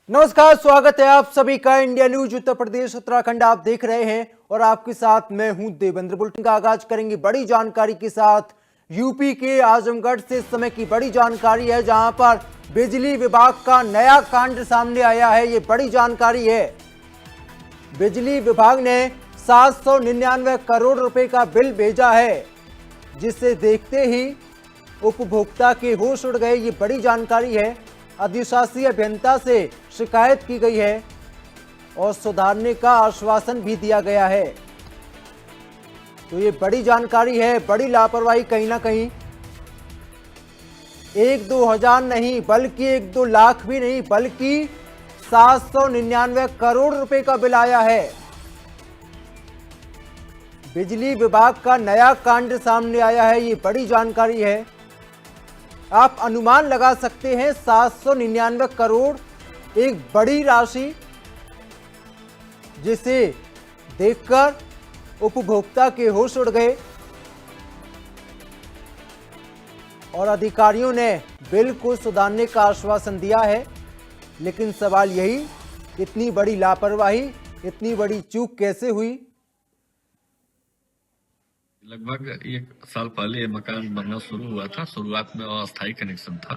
नमस्कार, स्वागत है आप सभी का इंडिया न्यूज उत्तर प्रदेश उत्तराखंड आप देख रहे हैं और आपके साथ मैं हूं देवेंद्र। बुलेटिन का आगाज करेंगे बड़ी जानकारी के साथ। यूपी के आजमगढ़ से इस समय की बड़ी जानकारी है, जहां पर बिजली विभाग का नया कांड सामने आया है। ये बड़ी जानकारी है। बिजली विभाग ने 799 करोड़ रुपए का बिल भेजा है, जिसे देखते ही उपभोक्ता के होश उड़ गए। ये बड़ी जानकारी है। अधिशासी अभियंता से शिकायत की गई है और सुधारने का आश्वासन भी दिया गया है। तो ये बड़ी जानकारी है। बड़ी लापरवाही कहीं ना कहीं 1-2 हजार नहीं, बल्कि 1-2 लाख भी नहीं, बल्कि 799 करोड़ रुपए का बिल आया है। बिजली विभाग का नया कांड सामने आया है। ये बड़ी जानकारी है। आप अनुमान लगा सकते हैं 799 करोड़ एक बड़ी राशि, जिसे देखकर उपभोक्ता के होश उड़ गए और अधिकारियों ने बिल को सुधारने का आश्वासन दिया है। लेकिन सवाल यही, इतनी बड़ी लापरवाही, इतनी बड़ी चूक कैसे हुई? लगभग 1 साल पहले ये मकान बनना शुरू हुआ था। शुरुआत में अस्थायी कनेक्शन था,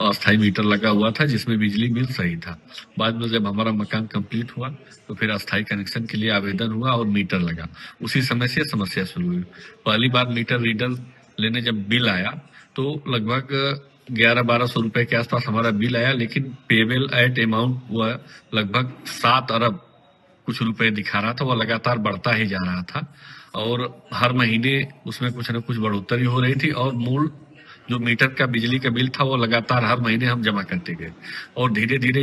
अस्थायी मीटर लगा हुआ था जिसमें बिजली मिल रही था। बाद में जब हमारा मकान कंप्लीट हुआ तो फिर अस्थायी कनेक्शन के लिए आवेदन हुआ और मीटर लगा। उसी समय से समस्या शुरू हुई। पहली बार मीटर रीडर लेने जब बिल आया तो लगभग 1100-1200 रुपए के आसपास हमारा बिल आया, लेकिन पेबल एट अमाउंट हुआ लगभग 7 अरब कुछ रुपए दिखा रहा था। वो लगातार बढ़ता ही जा रहा था और हर महीने उसमें कुछ न कुछ बढ़ोतरी हो रही थी और मूल जो मीटर का बिजली का बिल था वो लगातार हर महीने हम जमा करते गए और धीरे धीरे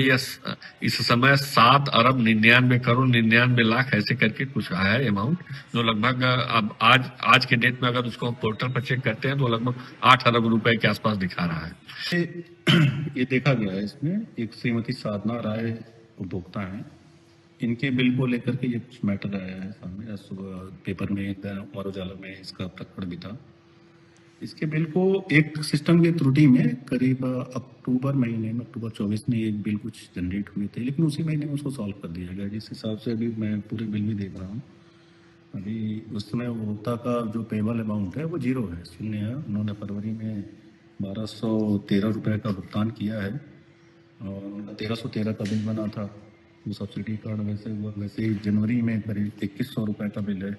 इस समय 7 अरब 99 करोड़ 99 लाख ऐसे करके कुछ आया है अमाउंट, जो लगभग अब आज के डेट में अगर उसको हम पोर्टल पर चेक करते हैं तो लगभग 8 अरब रुपए के आसपास दिखा रहा है। ये देखा गया है। इसमें एक श्रीमती साधना राय उपभोक्ता हैं, इनके बिल को लेकर के ये कुछ मैटर आया है सामने। आज सुबह पेपर में अमर उजाला में इसका प्रकरण भी था। इसके बिल को एक सिस्टम की त्रुटि में करीब अक्टूबर महीने में, अक्टूबर 24 में एक बिल कुछ जनरेट हुए थे, लेकिन उसी महीने में उसको सॉल्व कर दिया गया। जिस हिसाब से अभी मैं पूरे बिल भी देख रहा हूँ, अभी उस समय उपभोक्ता का जो पेबल अमाउंट है वो 0 है, शून्य है। उन्होंने फरवरी में 1213 रुपये का भुगतान किया है और 1313 का बिल बना था। वो सब्सिडी कार्ड वैसे हुआ। वैसे ही जनवरी में करीब 2100 रुपये का बिल है,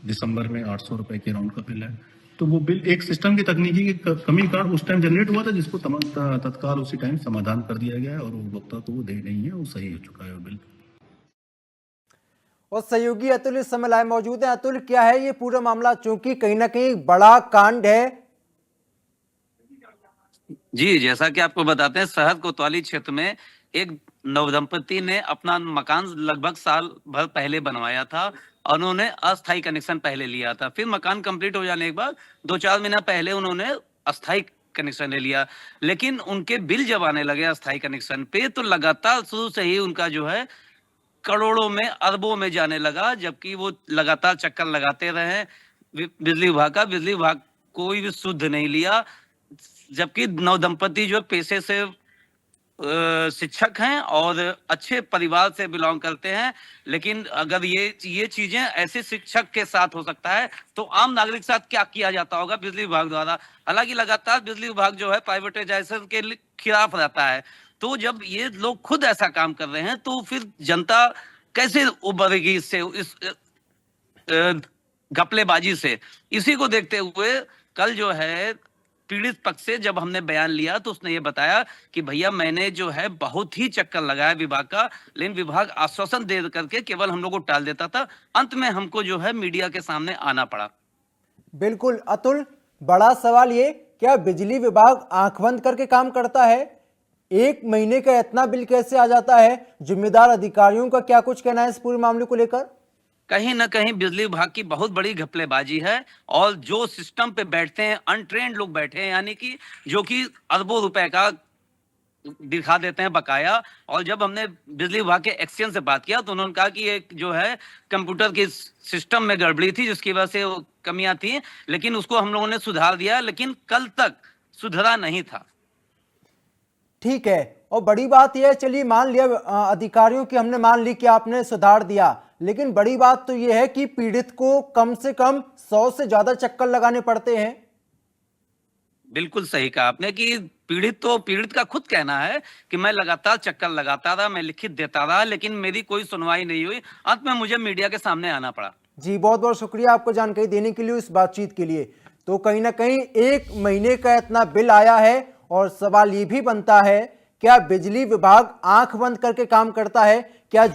दिसंबर में 800 रुपये के राउंड का बिल है। तो वो बिल एक सिस्टम की तकनीकी की कमी कारण उस टाइम जनरेट हुआ था, जिसको तत्काल उसी टाइम समाधान कर दिया गया है और उपभोक्ता को वो दे नहीं है, वो सही हो चुका है वो बिल। और सहयोगी अतुल इस समय लाइव मौजूद है। अतुल, क्या है ये पूरा मामला? चूंकि कहीं ना कहीं बड़ा कांड है। जी, जैसा कि आपको बताते हैं, शहर कोतवाली क्षेत्र में एक नवदंपति ने अपना मकान लगभग साल भर पहले बनवाया था और उन्होंने अस्थायी कनेक्शन पहले लिया था। फिर मकान कंप्लीट हो जाने के बाद 2-4 महीना पहले उन्होंने अस्थायी कनेक्शन ले लिया, लेकिन उनके बिल जब आने लगे अस्थायी कनेक्शन पे तो लगातार शुरू से ही उनका जो है करोड़ों में अरबों में जाने लगा, जबकि वो लगातार चक्कर लगाते रहे बिजली विभाग का। बिजली विभाग कोई भी शुद्ध नहीं लिया, जबकि नवदंपति जो पेशे से शिक्षक हैं और अच्छे परिवार से बिलोंग करते हैं। लेकिन अगर ये चीजें ऐसे शिक्षक के साथ हो सकता है तो आम नागरिक के साथ क्या किया जाता होगा बिजली विभाग द्वारा। हालांकि लगातार बिजली विभाग जो है प्राइवेटाइजेशन के खिलाफ रहता है, तो जब ये लोग खुद ऐसा काम कर रहे हैं तो फिर जनता कैसे उबरेगी इससे, इस घपलेबाजी से। इसी को देखते हुए कल जो है पीड़ित पक्ष से जब हमने बयान लिया तो उसने ये बताया कि भैया मैंने जो है बहुत ही चक्कर लगाया विभाग का, लेकिन विभाग आश्वासन दे करके केवल हम लोग को टाल देता था। अंत में हमको जो है मीडिया के सामने आना पड़ा। बिल्कुल अतुल, बड़ा सवाल ये, क्या बिजली विभाग आंख बंद करके काम करता है? एक महीने का इतना बिल कैसे आ जाता है? जिम्मेदार अधिकारियों का क्या कुछ कहना है इस पूरे मामले को लेकर? कहीं ना कहीं बिजली विभाग की बहुत बड़ी घपलेबाजी है और जो सिस्टम पे बैठते हैं अनट्रेंड लोग बैठे हैं, यानी कि जो कि अरबों रुपए का दिखा देते हैं बकाया। और जब हमने बिजली विभाग के एक्सचेंज से बात किया तो उन्होंने कहा कि एक जो है कंप्यूटर की सिस्टम में गड़बड़ी थी जिसकी वजह से कमियां थी, लेकिन उसको हम लोगों ने सुधार दिया, लेकिन कल तक सुधरा नहीं था। ठीक है, और बड़ी बात यह है, चलिए मान लिया अधिकारियों की हमने मान ली कि आपने सुधार दिया, लेकिन बड़ी बात तो यह है कि पीड़ित को कम से कम 100 से ज्यादा चक्कर लगाने पड़ते हैं। बिल्कुल सही कहा आपने कि पीड़ित का खुद कहना है कि मैं लगातार चक्कर लगाता रहा, मैं लिखित देता रहा, लेकिन मेरी कोई सुनवाई नहीं हुई। अंत में मुझे मीडिया के सामने आना पड़ा। जी, बहुत बहुत शुक्रिया आपको जानकारी देने के लिए, इस बातचीत के लिए। तो कहीं ना कहीं 1 महीने का इतना बिल आया है और सवाल ये भी बनता है, क्या बिजली विभाग आंख बंद करके काम करता है